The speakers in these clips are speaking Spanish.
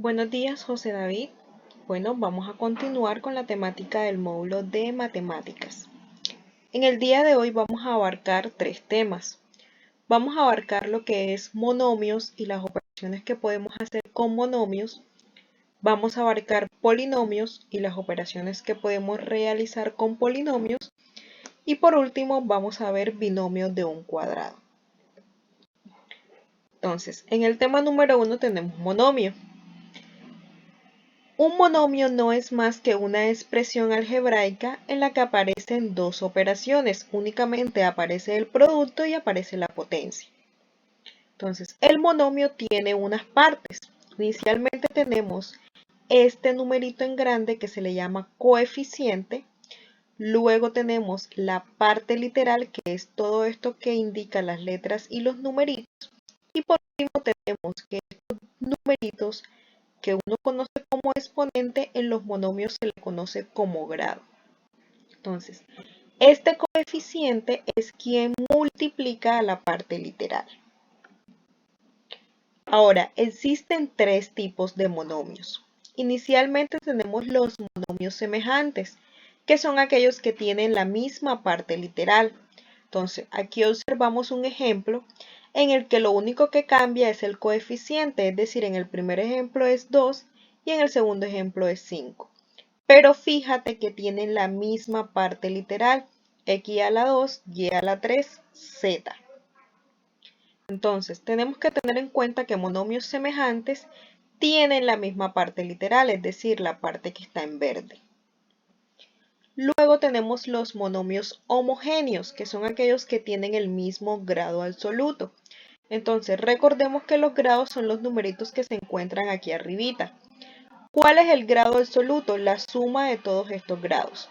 Buenos días, José David. Bueno, vamos a continuar con la temática del módulo de matemáticas. En el día de hoy vamos a abarcar tres temas. Vamos a abarcar lo que es monomios y las operaciones que podemos hacer con monomios. Vamos a abarcar polinomios y las operaciones que podemos realizar con polinomios. Y por último vamos a ver binomios de un cuadrado. Entonces, en el tema número 1 tenemos monomio. Un monomio no es más que una expresión algebraica en la que aparecen dos operaciones. Únicamente aparece el producto y aparece la potencia. Entonces, el monomio tiene unas partes. Inicialmente tenemos este numerito en grande que se le llama coeficiente. Luego tenemos la parte literal, que es todo esto que indica las letras y los numeritos. Y por último tenemos que estos numeritos que uno conoce como exponente, en los monomios se le conoce como grado. Entonces, este coeficiente es quien multiplica a la parte literal. Ahora, existen tres tipos de monomios. Inicialmente tenemos los monomios semejantes, que son aquellos que tienen la misma parte literal. Entonces, aquí observamos un ejemplo en el que lo único que cambia es el coeficiente, es decir, en el primer ejemplo es 2 y en el segundo ejemplo es 5. Pero fíjate que tienen la misma parte literal, x a la 2, y a la 3, z. Entonces, tenemos que tener en cuenta que monomios semejantes tienen la misma parte literal, es decir, la parte que está en verde. Luego tenemos los monomios homogéneos, que son aquellos que tienen el mismo grado absoluto. Entonces, recordemos que los grados son los numeritos que se encuentran aquí arribita. ¿Cuál es el grado absoluto? La suma de todos estos grados.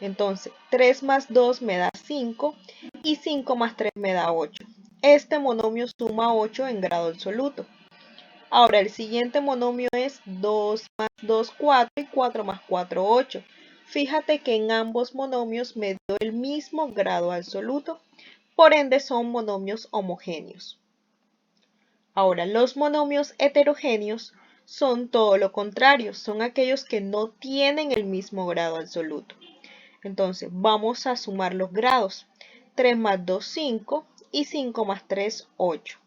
Entonces, 3 más 2 me da 5 y 5 más 3 me da 8. Este monomio suma 8 en grado absoluto. Ahora, el siguiente monomio es 2 más 2, 4 y 4 más 4, 8. Fíjate que en ambos monomios me dio el mismo grado absoluto, por ende son monomios homogéneos. Ahora, los monomios heterogéneos son todo lo contrario, son aquellos que no tienen el mismo grado absoluto. Entonces, vamos a sumar los grados. 3 más 2, 5 y 5 más 3, 8.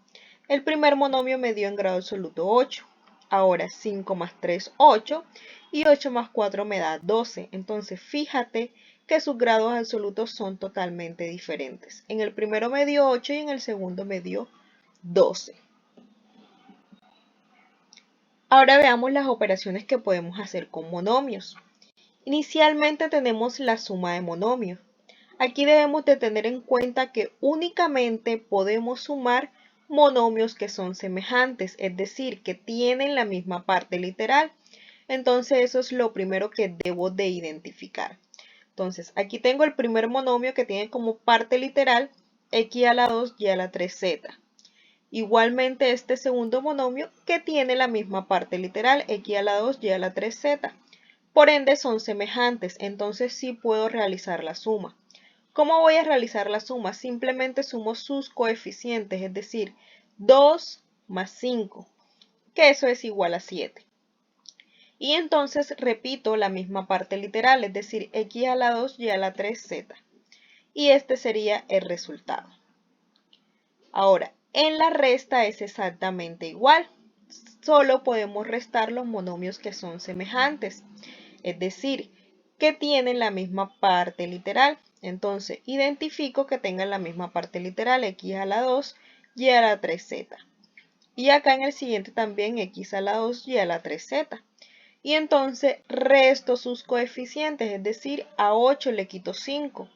El primer monomio me dio en grado absoluto 8. Ahora 5 más 3, 8 y 8 más 4 me da 12. Entonces, fíjate que sus grados absolutos son totalmente diferentes. En el primero me dio 8 y en el segundo me dio 12. Ahora veamos las operaciones que podemos hacer con monomios. Inicialmente tenemos la suma de monomios. Aquí debemos de tener en cuenta que únicamente podemos sumar monomios que son semejantes, es decir, que tienen la misma parte literal. Entonces eso es lo primero que debo de identificar. Entonces aquí tengo el primer monomio que tiene como parte literal x a la 2 y a la 3z. Igualmente este segundo monomio que tiene la misma parte literal, x a la 2 y a la 3z. Por ende son semejantes, entonces sí puedo realizar la suma. ¿Cómo voy a realizar la suma? Simplemente sumo sus coeficientes, es decir, 2 más 5, que eso es igual a 7. Y entonces repito la misma parte literal, es decir, x a la 2 y a la 3z. Y este sería el resultado. Ahora, en la resta es exactamente igual. Solo podemos restar los monomios que son semejantes, es decir, que tienen la misma parte literal. Entonces, identifico que tengan la misma parte literal, x a la 2 y a la 3z. Y acá en el siguiente también x a la 2 y a la 3z. Y entonces resto sus coeficientes, es decir, a 8 le quito 5.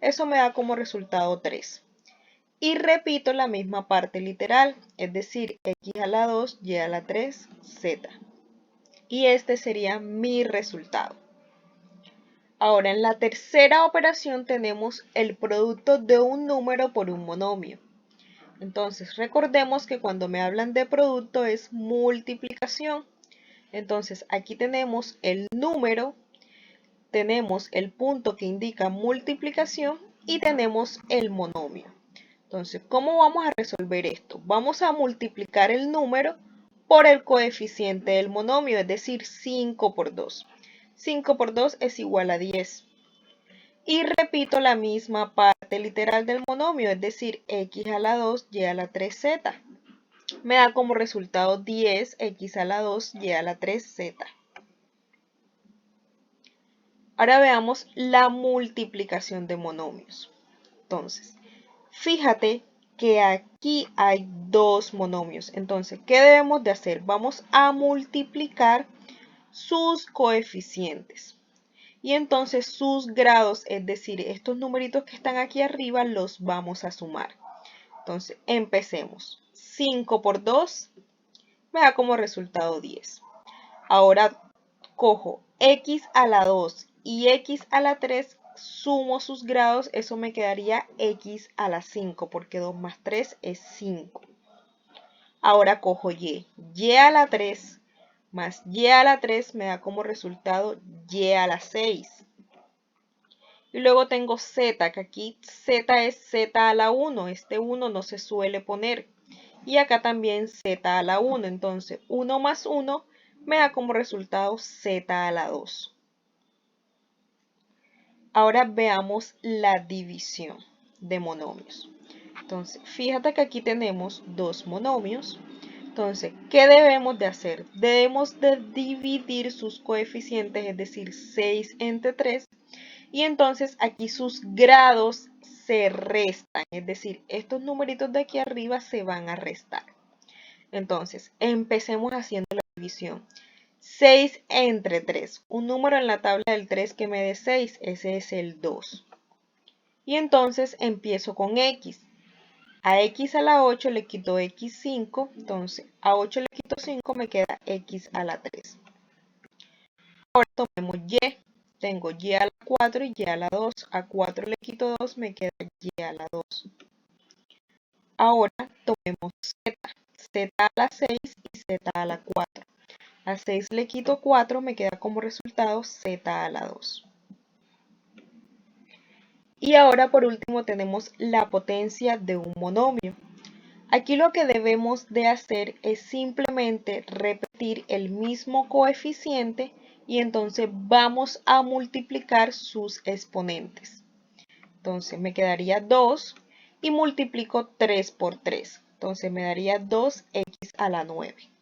Eso me da como resultado 3. Y repito la misma parte literal, es decir, x a la 2 y a la 3z. Y este sería mi resultado. Ahora, en la tercera operación tenemos el producto de un número por un monomio. Entonces, recordemos que cuando me hablan de producto es multiplicación. Entonces, aquí tenemos el número, tenemos el punto que indica multiplicación y tenemos el monomio. Entonces, ¿cómo vamos a resolver esto? Vamos a multiplicar el número por el coeficiente del monomio, es decir, 5 por 2. 5 por 2 es igual a 10. Y repito la misma parte literal del monomio, es decir, x a la 2, y a la 3z. Me da como resultado 10x a la 2, y a la 3z. Ahora veamos la multiplicación de monomios. Entonces, fíjate que aquí hay dos monomios. Entonces, ¿qué debemos de hacer? Vamos a multiplicar sus coeficientes. Y entonces sus grados, es decir, estos numeritos que están aquí arriba, los vamos a sumar. Entonces, empecemos. 5 por 2 me da como resultado 10. Ahora cojo x a la 2 y x a la 3, sumo sus grados, eso me quedaría x a la 5, porque 2 más 3 es 5. Ahora cojo y a la 3 más y a la 3 me da como resultado y a la 6. Y luego tengo z, que aquí z es z a la 1, este 1 no se suele poner. Y acá también z a la 1, entonces 1 más 1 me da como resultado z a la 2. Ahora veamos la división de monomios. Entonces, fíjate que aquí tenemos dos monomios. Entonces, ¿qué debemos de hacer? Debemos de dividir sus coeficientes, es decir, 6 entre 3. Y entonces aquí sus grados se restan, es decir, estos numeritos de aquí arriba se van a restar. Entonces, empecemos haciendo la división. 6 entre 3. Un número en la tabla del 3 que me dé 6, ese es el 2. Y entonces empiezo con x. A x a la 8 le quito x5, entonces a 8 le quito 5, me queda x a la 3. Ahora tomemos y. Tengo y a la 4 y y a la 2. A 4 le quito 2, me queda y a la 2. Ahora tomemos z. Z a la 6 y z a la 4. A 6 le quito 4, me queda como resultado z a la 2. Y ahora por último tenemos la potencia de un monomio. Aquí lo que debemos de hacer es simplemente repetir el mismo coeficiente y entonces vamos a multiplicar sus exponentes. Entonces me quedaría 2 y multiplico 3 por 3. Entonces me daría 2x a la 9.